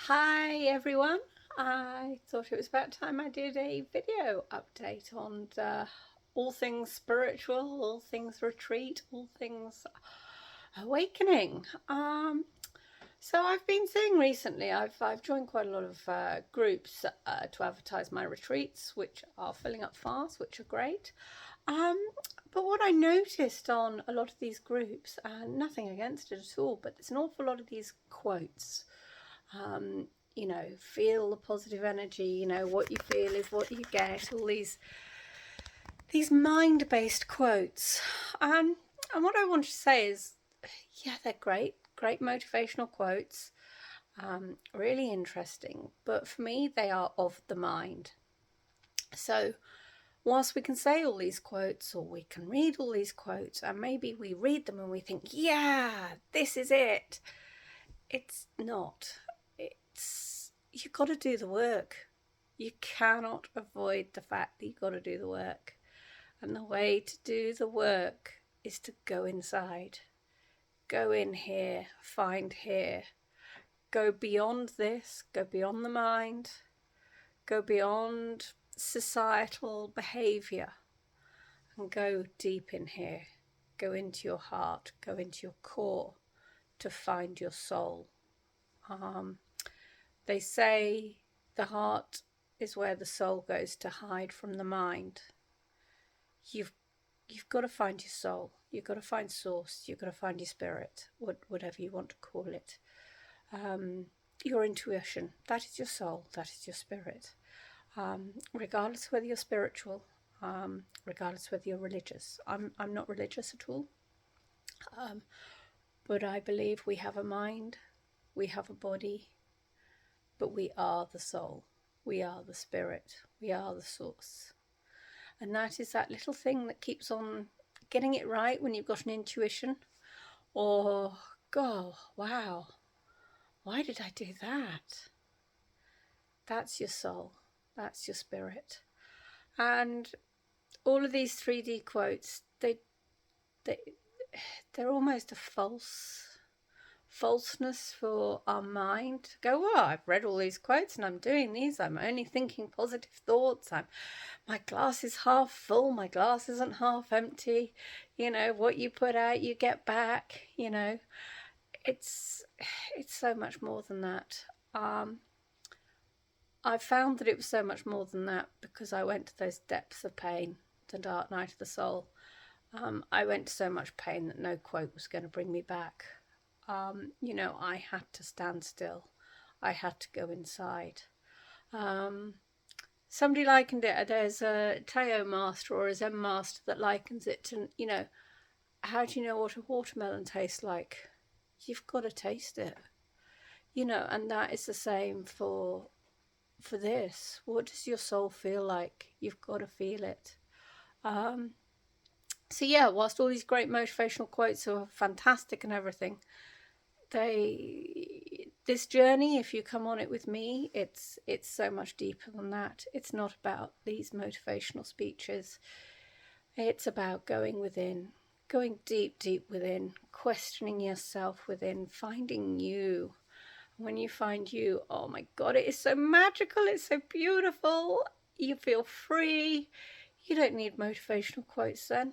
Hi everyone. I thought it was about time I did a video update on all things spiritual, all things retreat, all things awakening. So I've been seeing recently, I've joined quite a lot of groups to advertise my retreats, which are filling up fast, which are great. Um, but what I noticed on a lot of these groups, and nothing against it at all, but there's an awful lot of these quotes. Um, feel the positive energy. What you feel is what you get. All these mind-based quotes. And what I want to say is, yeah, they're great motivational quotes. Really interesting. But for me, they are of the mind. So whilst we can say all these quotes, or we can read all these quotes, and maybe we read them and we think, yeah, this is it. It's not. You've got to do the work. You cannot avoid the fact that you've got to do the work. And the way to do the work is to go inside. Go in here, find here. Go beyond this, go beyond the mind, go beyond societal behaviour, and go deep in here. Go into your heart, go into your core to find your soul. They say the heart is where the soul goes to hide from the mind. You've got to find your soul. You've got to find source. You've got to find your spirit, whatever you want to call it. Your intuition, that is your soul, that is your spirit. Regardless whether you're spiritual, regardless whether you're religious. I'm not religious at all, but I believe we have a mind, we have a body, but we are the soul, we are the spirit, we are the source. And that is that little thing that keeps on getting it right when you've got an intuition, or, God, wow, why did I do that? That's your soul, that's your spirit. And all of these 3D quotes, they're almost a falseness for our mind to go, well, I've read all these quotes and I'm doing these, I'm only thinking positive thoughts, my glass is half full, my glass isn't half empty. What you put out you get back. It's so much more than that. I found that it was so much more than that because I went to those depths of pain, the dark night of the soul. I went to so much pain that no quote was going to bring me back. I had to stand still. I had to go inside. Somebody likened it, there's a Tao master or a Zen master that likens it to, how do you know what a watermelon tastes like? You've got to taste it. And that is the same for this. What does your soul feel like? You've got to feel it. So yeah, whilst all these great motivational quotes are fantastic and everything, this journey, if you come on it with me, it's so much deeper than that. It's not about these motivational speeches. It's about going within, going deep within, questioning yourself within, finding you. When you find you, oh my God, it is so magical, it's so beautiful. You feel free. You don't need motivational quotes then.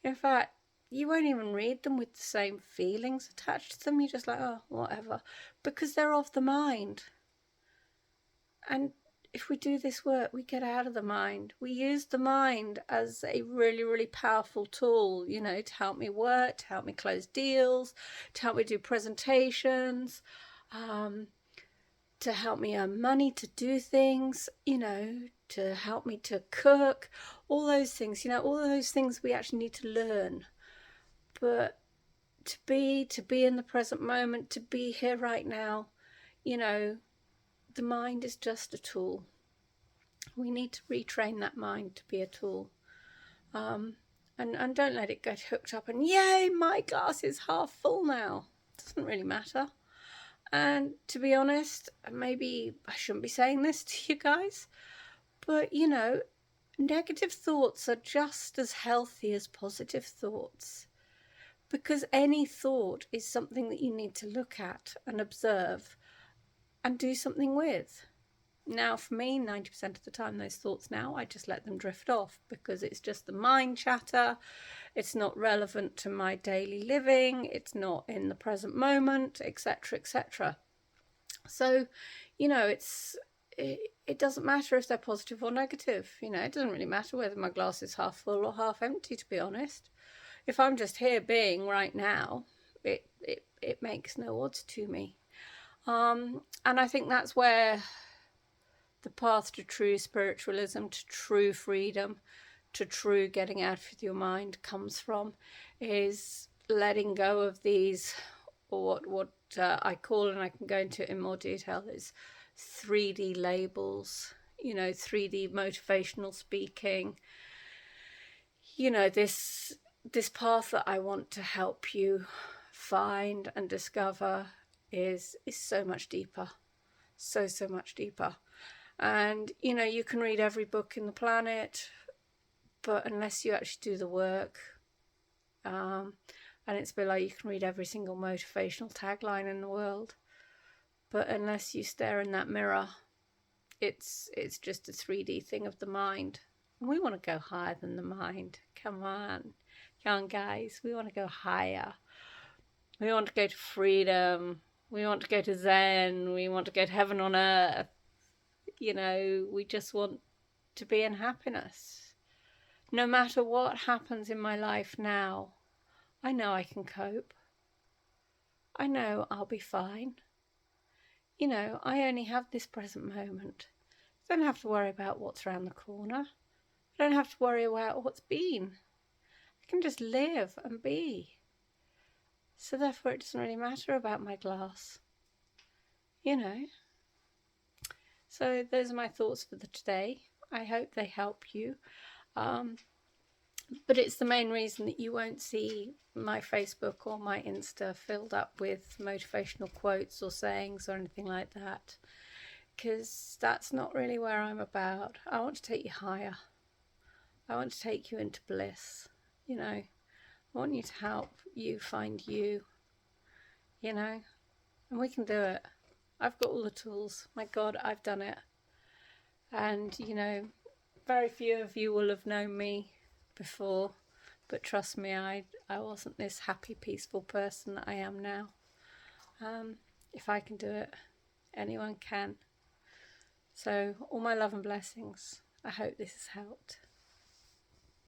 In fact, you won't even read them with the same feelings attached to them. You're just like, oh, whatever, because they're of the mind. And if we do this work, we get out of the mind. We use the mind as a really, really powerful tool, to help me work, to help me close deals, to help me do presentations, to help me earn money, to do things, to help me to cook, all those things, all those things we actually need to learn. But to be in the present moment, to be here right now, the mind is just a tool. We need to retrain that mind to be a tool. And don't let it get hooked up and, yay, my glass is half full now. It doesn't really matter. And to be honest, maybe I shouldn't be saying this to you guys, but negative thoughts are just as healthy as positive thoughts, because any thought is something that you need to look at and observe and do something with. Now, for me, 90% of the time, those thoughts now, I just let them drift off because it's just the mind chatter. It's not relevant to my daily living. It's not in the present moment, etc., etc. So, it doesn't matter if they're positive or negative. It doesn't really matter whether my glass is half full or half empty, to be honest. If I'm just here being right now, it makes no odds to me. And I think that's where the path to true spiritualism, to true freedom, to true getting out of your mind comes from, is letting go of these, or what I call, and I can go into it in more detail, is 3D labels, 3D motivational speaking. This path that I want to help you find and discover is so much deeper, so much deeper. And you can read every book in the planet, but unless you actually do the work, and it's a bit like you can read every single motivational tagline in the world, but unless you stare in that mirror, it's just a 3D thing of the mind. And we want to go higher than the mind. Come on, guys, we want to go higher. We want to go to freedom. We want to go to Zen. We want to go to heaven on earth. We just want to be in happiness. No matter what happens in my life now, I know I can cope. I know I'll be fine. I only have this present moment. I don't have to worry about what's around the corner. I don't have to worry about what's been. I can just live and be. So therefore it doesn't really matter about my glass. So those are my thoughts for today. I hope they help you. But it's the main reason that you won't see my Facebook or my Insta filled up with motivational quotes or sayings or anything like that, because that's not really where I'm about. I want to take you higher. I want to take you into bliss. I want you to help you find you, and we can do it. I've got all the tools. My God, I've done it. And, very few of you will have known me before, but trust me, I wasn't this happy, peaceful person that I am now. If I can do it, anyone can. So all my love and blessings. I hope this has helped.